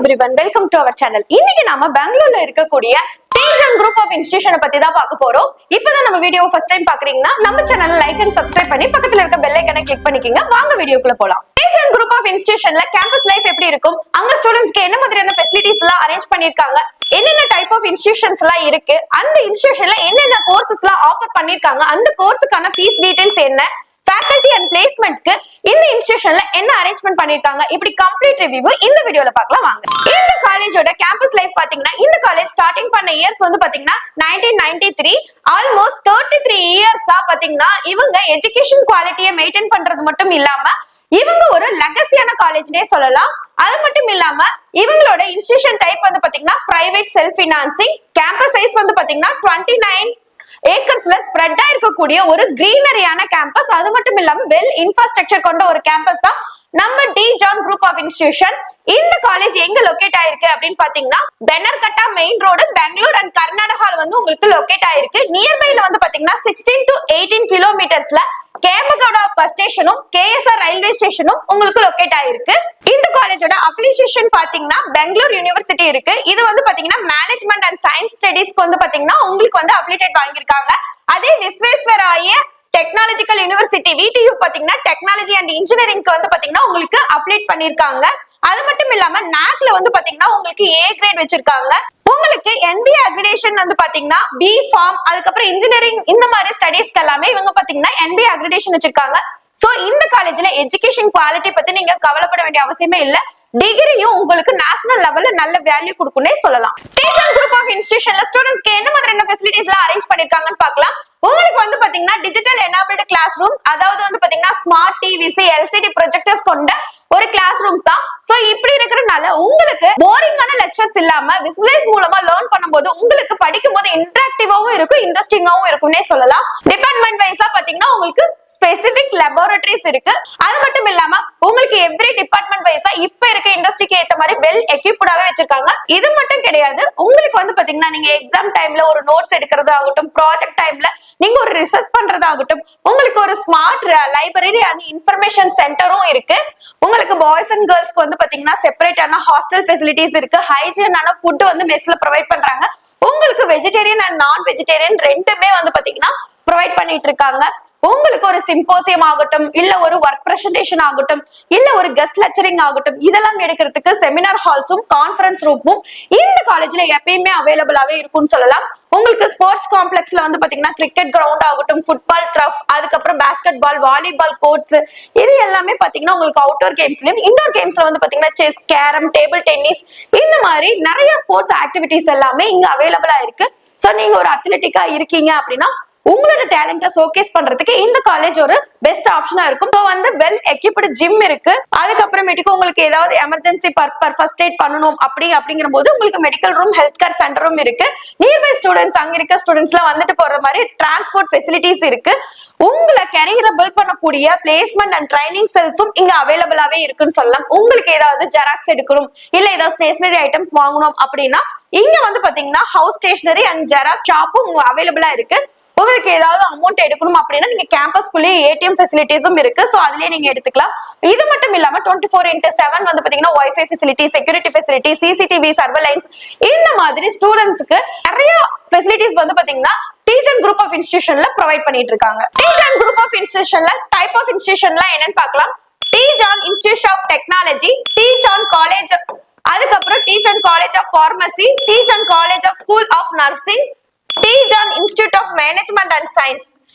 everyone, welcome to our channel. இன்னைக்கு நாம பெங்களூர்ல இருக்கக்கூடிய டீஜன் குரூப் ஆஃப் இன்ஸ்டிடியூஷனை பத்தி தான் பார்க்க போறோம். இப்பதான் நம்ம வீடியோ ஃபர்ஸ்ட் டைம் பாக்குறீங்கன்னா நம்ம சேனலை லைக் அண்ட் சப்ஸ்கிரைப் பண்ணி பக்கத்துல இருக்க பெல் ஐகானை கிளிக் பண்ணிக்கங்க. வாங்க வீடியோக்குள்ள போலாம். டீஜன் குரூப் ஆஃப் இன்ஸ்டிடியூஷன்ல கேம்பஸ் லைஃப் எப்படி இருக்கும், அங்க ஸ்டூடெண்ட்ஸ்க்கு என்ன மாதிரியான ஃபெசிலிட்டிஸ் எல்லாம் அரேஞ்ச் பண்ணிருக்காங்க, என்னென்ன டைப் ஆஃப் இன்ஸ்டிடியூஷன்ஸ் எல்லாம் இருக்கு, அந்த இன்ஸ்டிடியூஷன்ல என்னென்ன கோர்சஸ் எல்லாம் ஆஃபர் பண்ணிருக்காங்க, அந்த கோர்ஸுக்கான ஃபீஸ் டீடைல்ஸ் என்ன, ஃபேக்கல்டி அண்ட் பிளேஸ்மென்ட்க்கு இந்த இன்ஸ்டிடியூஷன்ல என்ன அரேஞ்ச்மென்ட் பண்ணிருக்காங்க, இப்படி கம்ப்ளீட் ரிவ்யூ இந்த வீடியோல பார்க்கலாம் வாங்க. இந்த காலேஜோட கேம்பஸ் லைஃப் பாத்தீங்கன்னா இந்த காலேஜ் ஸ்டார்டிங் பண்ண இயர்ஸ் வந்து பாத்தீங்கன்னா 1993, ஆல்மோஸ்ட் 33 இயர்ஸா பாத்தீங்கன்னா இவங்க எஜுகேஷன் குவாலிட்டியை மெயின்டைன் பண்றது மட்டும் இல்லாம இவங்க ஒரு லெகசியான காலேஜ்னே சொல்லலாம். அது மட்டும் இல்லாம இவங்களோட இன்ஸ்டிடியூஷன் டைப் வந்து பாத்தீங்கன்னா private self financing, campus size வந்து பாத்தீங்கன்னா 29 ஏக்கர்ஸ்ல ஸ்ப்ரெட் ஆயிருக்கக்கூடிய ஒரு கிரீனரியான கேம்பஸ். அது மட்டும் இல்லாம வெல் இன்ஃப்ராஸ்ட்ரக்சர் கொண்ட ஒரு கேம்பஸ் தான் நம்ம டீஜான் குரூப் ஆஃப் இன்ஸ்டிடியூஷன். இந்த காலேஜ் எங்க லொகேட் ஆயிருக்கு அப்படின்னு பாத்தீங்கன்னா பெனர்கட்டா மெயின் ரோடு, பெங்களூர் அண்ட் கர்நாடகால வந்து உங்களுக்கு லொகேட் ஆயிருக்கு. நியர்பைல வந்து பாத்தீங்கன்னா 16 to 18 கிலோமீட்டர்ஸ்ல கேம்பகவுடா பஸ் ஸ்டேஷனும் கேஎஸ்ஆர் ரயில்வே ஸ்டேஷனும் உங்களுக்கு லொகேட் ஆயிருக்கு. இந்த காலேஜோட அஃபிலியேஷன் பாத்தீங்கன்னா பெங்களூர் யூனிவர்சிட்டி இருக்கு. இது வந்து பாத்தீங்கன்னா மேனேஜ்மெண்ட் அண்ட் சயின்ஸ் ஸ்டடீஸ்க்கு வந்து பாத்தீங்கன்னா உங்களுக்கு வந்து அஃபிலியேட் வாங்கியிருக்காங்க. அதே விஸ்வேஸ்வராய டெக்னாலஜிக்கல் யூனிவர்சிட்டி VTU பாத்தீங்கன்னா டெக்னாலஜி அண்ட் இன்ஜினியரிங்க்கு வந்து பாத்தீங்கன்னா உங்களுக்கு அப்ளேட் பண்ணிருக்காங்க. அது மட்டும் இல்லாம நாக்ல வந்து பாத்தீங்கன்னா உங்களுக்கு A கிரேட் வச்சிருக்காங்க. உங்களுக்கு NBA அக்ரிடேஷன் வந்து பாத்தீங்கன்னா B ஃபார்ம், அதுக்கப்புறம் இன்ஜினியரிங் இந்த மாதிரி ஸ்டடீஸ்க்கு எல்லாமே இவங்க பாத்தீங்கன்னா NBA அக்ரிடேஷன் வச்சிருக்காங்க. சோ இந்த காலேஜ்ல எஜுகேஷன் குவாலிட்டி பத்தி நீங்க கவலைப்பட வேண்டிய அவசியமே இல்ல. டிகிரியும் உங்களுக்கு நேஷனல் லெவல்ல நல்ல வேல்யூ கொடுக்கும்னே சொல்லலாம். டீஜன் குரூப் ஆஃப் இன்ஸ்டிடியூஷன்ல ஸ்டூடெண்ட்ஸ்க்கு என்ன மாதிரியான ஃபெசிலிட்டிஸ் எல்லாம் அரேஞ்ச் பண்ணிருக்காங்கன்னு பார்க்கலாம். உங்களுக்கு வந்து பாத்தீங்கன்னா டிஜிட்டல் எனேபிள்டு கிளாஸ் ரூம்ஸ், அதாவது வந்து பாத்தீங்கன்னா ஸ்மார்ட் TVC LCD ப்ரொஜெக்டர்ஸ் கொண்ட ஒரு கிளாஸ் ரூம்ஸ் தான். சோ இப்படி இருக்கிறதுனால உங்களுக்கு போரிங்கான லெக்சர்ஸ் இல்லாம விசுவலைஸ் மூலமா லேர்ன் பண்ணும்போது உங்களுக்கு படிக்கும் போது இன்டராக்டிவாவும் இருக்கும், இன்ட்ரெஸ்டிங்காவும் இருக்கும்னே சொல்லலாம். டிபார்ட்மெண்ட் வைஸா பாத்தீங்கன்னா உங்களுக்கு ஸ்பெசிபிக் லேபரட்டரிஸ் இருக்கு. அது மட்டும் இல்லாம உங்களுக்கு எவ்ரி டிபார்ட்மெண்ட் வைஸா இப்ப இருக்க இண்டஸ்ட்ரிக்கு ஏத்த மாதிரி வெல் எக்யூப்டாவே வச்சிருக்காங்க. இது மட்டும் கிடையாது, உங்களுக்கு வந்து பாத்தீங்கன்னா நீங்க எக்ஸாம் டைம்ல ஒரு நோட்ஸ் எடுக்கிறது ஆகட்டும், ப்ராஜெக்ட் டைம்ல நீங்க ஒரு ரிசர்ச் பண்றதாகட்டும், உங்களுக்கு ஒரு ஸ்மார்ட் லைப்ரரி அண்ட் இன்ஃபர்மேஷன் சென்டரும் இருக்கு. உங்களுக்கு பாய்ஸ் அண்ட் கேர்ள்ஸ்க்கு வந்து பாத்தீங்கன்னா செப்பரேட்டான ஹாஸ்டல் ஃபெசிலிட்டிஸ் இருக்கு. ஹைஜீனான ஃபுட் வந்து மெஸ்ல ப்ரொவைட் பண்றாங்க. உங்களுக்கு வெஜிடேரியன் அண்ட் நான் வெஜிடேரியன் ரெண்டுமே வந்து பாத்தீங்கன்னா ப்ரொவைட் பண்ணிட்டு இருக்காங்க. உங்களுக்கு ஒரு சிம்போசியம் ஆகட்டும், இல்ல ஒரு ஒர்க் பிரசன்டேஷன் ஆகட்டும், இல்ல ஒரு கெஸ்ட் லெக்சரிங் ஆகட்டும், இதெல்லாம் எடுக்கிறதுக்கு செமினார் ஹால்ஸும் கான்ஃபரன்ஸ் ரூமும் இந்த காலேஜ்ல எப்பயுமே அவைலபிளாவே இருக்கும்னு சொல்லலாம். உங்களுக்கு ஸ்போர்ட்ஸ் காம்ப்ளெக்ஸ்ல வந்து பாத்தீங்கன்னா கிரிக்கெட் கிரவுண்ட் ஆகட்டும், ஃபுட்பால் டர்ஃப், அதுக்கப்புறம் பாஸ்கெட் பால், வாலிபால் கோர்ட்ஸ், இது எல்லாமே பாத்தீங்கன்னா உங்களுக்கு அவுட்டோர் கேம்ஸ்லயும் இன்டோர் கேம்ஸ்ல வந்து பாத்தீங்கன்னா செஸ், கேரம், டேபிள் டென்னிஸ், இந்த மாதிரி நிறைய ஸ்போர்ட்ஸ் ஆக்டிவிட்டிஸ் எல்லாமே இங்க அவைலபிளா இருக்கு. சோ நீங்க ஒரு அத்லெட்டிக்கா இருக்கீங்க அப்படின்னா உங்களோட டேலண்ட ஷோகேஸ் பண்றதுக்கு இந்த காலேஜ் ஒரு பெஸ்ட் ஆப்ஷனா இருக்கும். இப்போ வந்து வெல் எக்யூப்டு ஜிம் இருக்கு. அதுக்கப்புறமேட்டுக்கு உங்களுக்கு ஏதாவது எமர்ஜென்சி ஃபர்ஸ்ட் எய்ட் பண்ணணும் அப்படிங்கிற போது உங்களுக்கு மெடிக்கல் ரூம், ஹெல்த் கேர் சென்டரும் இருக்கு. நியர்பை ஸ்டூடெண்ட்ஸ், அங்க இருக்க ஸ்டூடெண்ட்ஸ் எல்லாம் வந்துட்டு போற மாதிரி டிரான்ஸ்போர்ட் ஃபெசிலிட்டிஸ் இருக்கு. உங்களை கரியரை பில்ட் பண்ணக்கூடிய பிளேஸ்மெண்ட் அண்ட் ட்ரைனிங் செல்ஸும் இங்க அவைலபிளாவே இருக்குன்னு சொல்லலாம். உங்களுக்கு ஏதாவது ஜெராக்ஸ் எடுக்கணும், இல்ல ஏதாவது ஸ்டேஷனரி ஐட்டம்ஸ் வாங்கணும் அப்படின்னா இங்க வந்து பாத்தீங்கன்னா ஹவுஸ் ஸ்டேஷனரி அண்ட் ஜெராக்ஸ் ஷாப்பும் அவைலபிளா இருக்கு. உங்களுக்கு ஏதாவது அமௌண்ட் எடுக்கணும் அப்படின்னா நீங்க கேம்பஸ்குள்ளேயே ATM ஃபெசிலிட்டிஸும் இருக்கு. சோ அதுலயே நீங்க எடுத்துக்கலாம். இது மட்டும் இல்லாம 24x7 வந்து பாத்தீங்கன்னா wifi facility, security facility, CCTV surveillance, இந்த மாதிரி ஸ்டூடெண்ட்ஸ்க்கு நிறைய ஃபெசிலிட்டிஸ் வந்து பாத்தீங்கன்னா டீஜன் குரூப் ஆஃப் இன்ஸ்டிடியூஷன்ல ப்ரொவைட் பண்ணிட்டு இருக்காங்க. டீஜன் குரூப் ஆஃப் இன்ஸ்டிடியூஷன்ல டைப் ஆஃப் இன்ஸ்டிடியூஷன்ல என்னன்னு பார்க்கலாம். Deejan institute of technology, Deejan college, அதுக்கப்புறம் Deejan college of pharmacy, Deejan college of school of nursing, Deejan institute of management and science.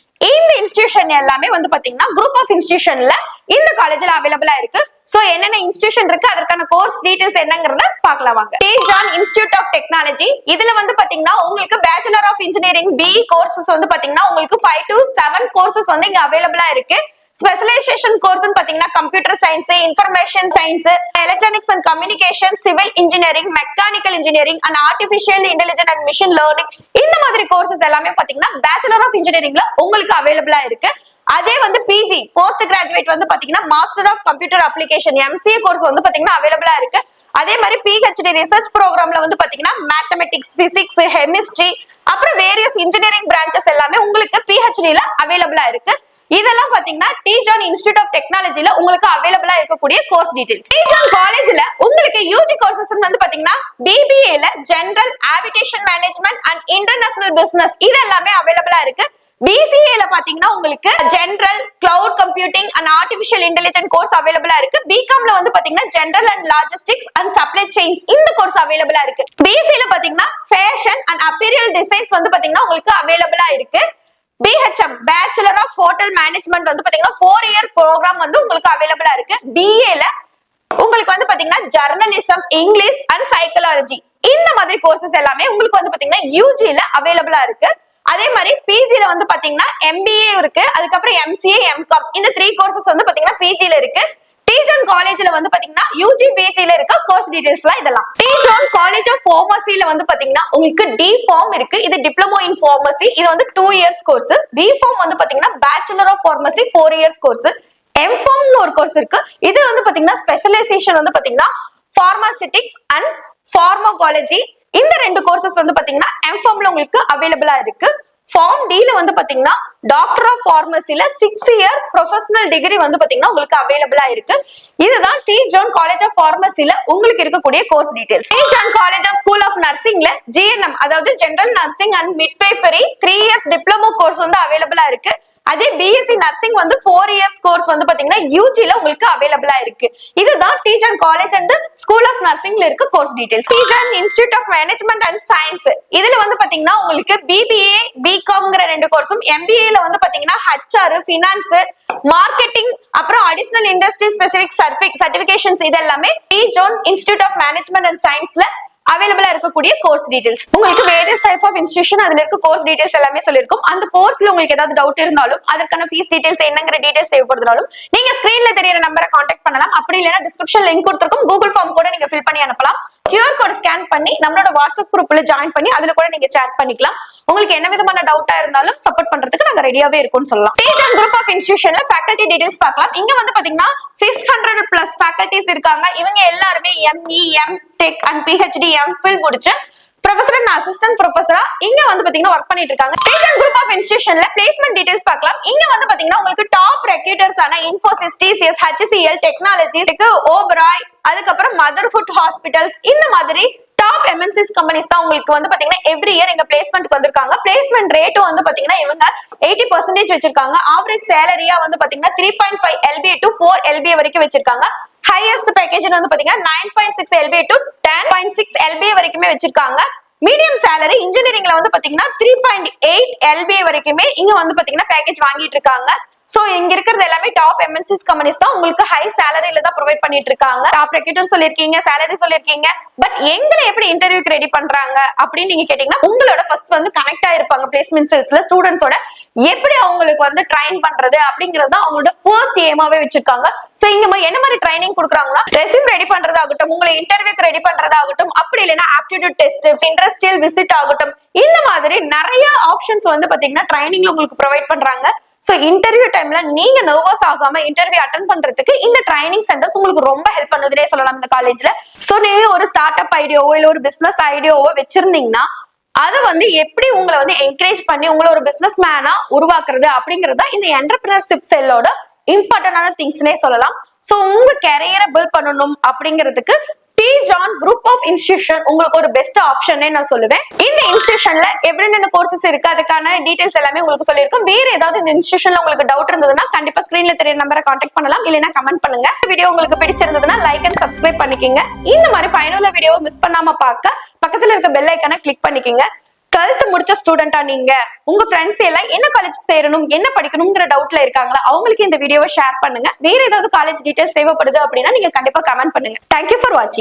இந்த இன்ஸ்டிடியூஷன் எல்லாமே வந்து பாத்தீங்கன்னா குரூப் ஆஃப் இன்ஸ்டிடியூஷன்ல இந்த காலேஜ்ல அவைலபிளா இருக்கு. சோ என்னென்ன இன்ஸ்டிடியூஷன் இருக்கு, அதற்கான கோர்ஸ் டீடைல்ஸ் என்னங்கறத பார்க்கலாம் வாங்க. டீஜான் இன்ஸ்டிடியூட் ஆஃப் டெக்னாலஜி, இதுல வந்து பாத்தீங்கன்னா உங்களுக்கு bachelor of engineering BE courses வந்து பாத்தீங்கன்னா உங்களுக்கு 5 to 7 கோர்சஸ் வந்து இங்க அவைலபிளா இருக்கு. ஸ்பெஷலைசேஷன் கோர்ஸ் பாத்தீங்கன்னா computer science, information science, electronics and communication, civil engineering, mechanical engineering and artificial intelligence and machine learning, இந்த மாதிரி கோர்சஸ் எல்லாமே பாத்தீங்கன்னா பேச்சுலர் ஆஃப் இன்ஜினியரிங்ல உங்களுக்கு அவைலபிளா இருக்கு. அதே வந்து PG போஸ்ட் கிராஜுவேட் வந்து பாத்தீங்கன்னா master of computer application MCA course வந்து பாத்தீங்கன்னா அவைலபிளா இருக்கு. அதே மாதிரி PhD ரிசர்ச் ப்ரோக்ராம்ல வந்து பாத்தீங்கன்னா மேத்தமெட்டிக்ஸ், பிசிக்ஸ், கெமிஸ்ட்ரி, அப்புறம் வேரியஸ் இன்ஜினியரிங் பிரான்ச்சஸ் எல்லாமே உங்களுக்கு PhD ல அவைலபிளா இருக்கு. இதெல்லாம் பாத்தீங்கன்னா டீஜான் இன்ஸ்டிடியூட் ஆஃப் டெக்னாலஜில உங்களுக்கு அவைலபிளா இருக்கக்கூடிய கோர்ஸ் டீடைல்ஸ். டீஜான் காலேஜ்ல உங்களுக்கு யூஜி கோர்சஸ் வந்து பாத்தீங்கன்னா BBA ல general aviation management and international business இது எல்லாமே அவைலபிளா இருக்கு. BCA ல பாத்தீங்கன்னா உங்களுக்கு general cloud computing and artificial intelligence course அவைலபிளா இருக்கு. BCom ல வந்து பாத்தீங்கன்னா general and logistics and supply chains இந்த கோர்ஸ் அவைலபிளா இருக்கு. BC ல பாத்தீங்கன்னா ஃபேஷன் அண்ட் அப்பீரியல் டிசைன்ஸ் வந்து பாத்தீங்கன்னா உங்களுக்கு அவைலபிளா இருக்கு. BHM bachelor of hotel management வந்து பாத்தீங்கன்னா 4 இயர் ப்ரோக்ராம் வந்து உங்களுக்கு அவைலபிளா இருக்கு. BA ல உங்களுக்கு வந்து பாத்தீங்கன்னா ஜர்னலிசம், இங்கிலீஷ் அண்ட் சைக்காலஜி இந்த மாதிரி கோர்சஸ் எல்லாமே உங்களுக்கு வந்து பாத்தீங்கன்னா UG ல அவைலபிளா இருக்கு. அதே மாதிரி PG ல வந்து பாத்தீங்கன்னா MBA இருக்கு, அதுக்கப்புறம் MCA, MCom இந்த 3 கோர்சஸ் வந்து பாத்தீங்கன்னா PG ல இருக்கு. டீஜான் காலேஜ்ல வந்து பாத்தீங்கன்னா UG, PG ல இருக்க கோர்ஸ் டீடைல்ஸ்லாம் இதெல்லாம். டீஜான் காலேஜ் ஆஃப் பார்மசில வந்து பாத்தீங்கன்னா உங்களுக்கு D ஃபார்ம் இருக்கு. இது டிப்ளமோ இன் பார்மசி. இது வந்து 2 இயர்ஸ் கோர்ஸ். B ஃபார்ம் வந்து பாத்தீங்கன்னா bachelor of pharmacy 4 years course. M ஃபார்ம்னு ஒரு கோர்ஸ் இருக்கு. இது வந்து பாத்தீங்கன்னா ஸ்பெஷலைசேஷன் வந்து பாத்தீங்கன்னா பார்மசிட்டிக்ஸ் அண்ட் பார்மகாலஜி இந்த 2 கோர்சஸ் வந்து பாத்தீங்கன்னா M.Pharm ல உங்களுக்கு அவைலபிளா இருக்கு. ஃபார்ம் D ல வந்து பாத்தீங்கன்னா டாக்டர் ஆஃப் பார்மசில 6 இயர்ஸ் ப்ரொஃபஷனல் டிகிரி வந்து பாத்தீங்கன்னா உங்களுக்கு அவைலபிளா இருக்கு. இதுதான் டீஜான் காலேஜ் ஆஃப் பார்மசில உங்களுக்கு இருக்கக்கூடிய course details. Deejan college of school of நர்சிங்ல GNM அதாவது general nursing and midwifery 3 years diploma course வந்து அவைலபிளா இருக்கு. அதே BSc நர்சிங் வந்து 4 இயர்ஸ் கோர்ஸ் வந்து பாத்தீங்கன்னா UG ல உங்களுக்கு அவைலபிளா இருக்கு. இதுதான் Deejan college and school of நர்சிங்ல இருக்க course details. Deejan institute of management and science இதுல வந்து பாத்தீங்கன்னா உங்களுக்கு BBA, BComங்கிற 2 கோர்ஸும், MBA ல வந்து பாத்தீங்கன்னா HR, ஃபினான்ஸ், மார்க்கெட்டிங், அப்புறம் அடிஷனல் இண்டஸ்ட்ரி ஸ்பெசிபிக் சர்டிபிகேஷன்ஸ் இது எல்லாமே டீஜான் இன்ஸ்டிடியூட் ஆஃப் மேனேஜ்மெண்ட் அண்ட் சயின்ஸ்ல அவைலபிளா இருக்கக்கூடிய கோர்ஸ் டீடைல்ஸ். உங்களுக்கு வேரியஸ் டைப் ஆஃப் இன்ஸ்டிடியூஷன் அதுல இருக்க கோர்ஸ் டீடைல்ஸ் எல்லாமே சொல்லிருக்கும். அந்த கோர்ஸ்ல உங்களுக்கு ஏதாவது டவுட் இருந்தாலும் அதற்கான ஃபீஸ் டீடைல்ஸ் என்னங்கிற டீடைல்ஸ் தேவைப்படுறதாலும் நீங்க ஸ்கிரீன்ல தெரியற நம்பரை கான்டாக்ட் பண்ணலாம். அப்படி இல்லைன்னா டிஸ்கிரிப்ஷன் லிங்க் கொடுத்திருக்கும், கூகுள் ஃபார்ம் கூட நீங்க ஃபில் பண்ணி அனுப்பலாம். QR கோட் ஸ்கேன் பண்ணி நம்மளோட வாட்ஸ்அப் குரூப்ல ஜாயின் பண்ணி அதுல கூட நீங்க சேட் பண்ணிக்கலாம். உங்களுக்கு என்ன விதமான டவுட்டா இருந்தாலும் சப்போர்ட் பண்றதுக்கு நாங்க ரெடியாவே இருக்கோம்னு சொல்லலாம். டீஜான் குரூப் ஆஃப் இன்ஸ்டிடியூஷன்ல ஃபேக்கல்டி டீடைல்ஸ் பார்க்கலாம். இங்க வந்து பாத்தீங்கன்னா 600+ ஃபேக்கல்டிஸ் இருக்காங்க. இவங்க எல்லாருமே ME, MTech and PhD, MPhil முடிச்சு ப்ரொஃபசர் அண்ட் அசிஸ்டன்ட் ப்ரொஃபசரா இங்க வந்து பாத்தீங்கன்னா ஒர்க் பண்ணிட்டு இருக்காங்க. டீஜான் குரூப் ஆஃப் இன்ஸ்டிடியூஷன்ல பிளேஸ்மென்ட் டீடைல்ஸ் பார்க்கலாம். இங்க வந்து பாத்தீங்கன்னா உங்களுக்கு டாப் ரெக்ரூட்டர்ஸ் ஆன Infosys, TCS, HCL technologies, Oberoi, அதுக்கப்புறம் மதர்ஹுட் ஹாஸ்பிட்டல்ஸ் இந்த மாதிரி டாப் MNCs கம்பெனிஸ் தான் உங்களுக்கு வந்து பாத்தீங்கன்னா எவ்ரி இயர் எங்க பிளேஸ்மென்ட்க்கு வந்திருக்காங்க. பிளேஸ்மென்ட் ரேட்டும் வந்து பாத்தீங்கன்னா இவங்க 80% வச்சிருக்காங்க. ஆவரேஜ் சேலரியா வந்து பாத்தீங்கன்னா 3.5 LBA to 4 LBA வரைக்கும் வச்சிருக்காங்க. ஹையஸ்ட் பேக்கேஜ் வந்து பாத்தீங்கன்னா 9.6 LBA to 10.6 LBA வரைக்குமே வச்சிருக்காங்க. மீடியம் சேலரி இன்ஜினியரிங்ல வந்து பாத்தீங்கன்னா 3.8 LBA வரைக்குமே இங்க வந்து பாத்தீங்கன்னா பேக்கேஜ் வாங்கிட்டு இருக்காங்க. சோ இங்க இருக்கிறது எல்லாமே டாப் MNCs கம்பெனிஸ் தான் உங்களுக்கு ஹை சேலரியில தான் ப்ரொவைட் பண்ணிட்டு இருக்காங்க. டாப் ரெக்ரூட்டர் சொல்லிருக்கீங்க, சேலரி சொல்லிருக்கீங்க, பட் எங்களை எப்படி இன்டர்வியூக்கு ரெடி பண்றாங்க அப்படின்னு நீங்க கேட்டீங்கன்னா உங்களோட ஃபர்ஸ்ட் வந்து கனெக்ட் ஆயிருப்பாங்க பிளேஸ்மெண்ட் செல்ஸ்ல ஸ்டூடெண்ட்ஸோட எப்படி அவங்களுக்கு வந்து ட்ரைன் பண்றது அப்படிங்கறது தான் அவங்களோட ஃபர்ஸ்ட் ஏமாவே வச்சிருக்காங்க. சோ இங்க என்ன மாதிரி ட்ரைனிங் கொடுக்குறாங்கன்னா ரெஸ்யூம் ரெடி பண்றதாகட்டும், உங்களை இன்டர்வியூக்கு ரெடி பண்றதாகட்டும், அப்படி இல்லைன்னா ஆப்டிடியூட் டெஸ்ட், இண்டஸ்ட்ரியல் விசிட் ஆகட்டும், இந்த மாதிரி நிறைய ஆப்ஷன்ஸ் வந்து பாத்தீங்கன்னா ட்ரைனிங்ல உங்களுக்கு ப்ரொவைட் பண்றாங்க. சோ இன்டர்வியூ டைம்ல நீங்க நர்வஸ் ஆகாம இன்டர்வியூ அட்டெண்ட் பண்றதுக்கு இந்த ட்ரைனிங் சென்டர்ஸ் உங்களுக்கு ரொம்ப ஹெல்ப் பண்ணுதுனே சொல்லலாம் இந்த காலேஜ்ல. சோ நீங்க ஒரு ஸ்டார்ட் அப் ஐடியாவோ இல்ல ஒரு பிசினஸ் ஐடியாவோ வச்சிருந்தீங்கன்னா அதை வந்து எப்படி உங்களை வந்து என்கரேஜ் பண்ணி உங்களை ஒரு பிசினஸ் மேனா உருவாக்குறது அப்படிங்கறத இந்த என்டர்பிரினர்ஷிப் செல்லோட இம்பார்ட்டன்டான திங்ஸ்னே சொல்லலாம். சோ உங்க கெரியரை பில்ட் பண்ணணும் அப்படிங்கிறதுக்கு டீஜான் குரூப் ஆஃப் இன்ஸ்டிடியூஷன் உங்களுக்கு ஒரு பெஸ்ட் ஆப்ஷனே நான் சொல்லுவேன். இந்த இன்ஸ்டிடியூஷன்ல என்னென்ன கோர்சஸ் இருக்கு அதுக்கான டீடைல்ஸ் எல்லாமே உங்களுக்கு சொல்லியிருக்கோம். வேற ஏதாவது இந்த இன்ஸ்டிடியூஷன்ல உங்களுக்கு டவுட் இருந்ததுன்னா கண்டிப்பா ஸ்கிரீன்ல தெரிய நம்பரை கான்டாக்ட் பண்ணலாம், இல்லைன்னா கமெண்ட் பண்ணுங்க. வீடியோ உங்களுக்கு பிடிச்சிருந்ததுன்னா லைக் அண்ட் சப்ஸ்கிரைப் பண்ணிக்கங்க. இந்த மாதிரி பயனுள்ள வீடியோவை மிஸ் பண்ணாம பார்க்க பக்கத்துல இருக்க பெல் ஐக்கானை கிளிக் பண்ணிக்கங்க. டுவெல்த் முடிச்ச ஸ்டூடெண்டா நீங்க உங்க ஃப்ரெண்ட்ஸ் எல்லாம் என்ன காலேஜ் சேரணும், என்ன படிக்கணும்ங்கிற டவுட்ல இருக்காங்களா, அவங்களுக்கு இந்த வீடியோவை ஷேர் பண்ணுங்க. வேற ஏதாவது காலேஜ் டீடைல்ஸ் தேவைப்படுது அப்படின்னா நீங்க கண்டிப்பா கமெண்ட் பண்ணுங்க. தேங்க்யூ ஃபார் வாட்சிங்.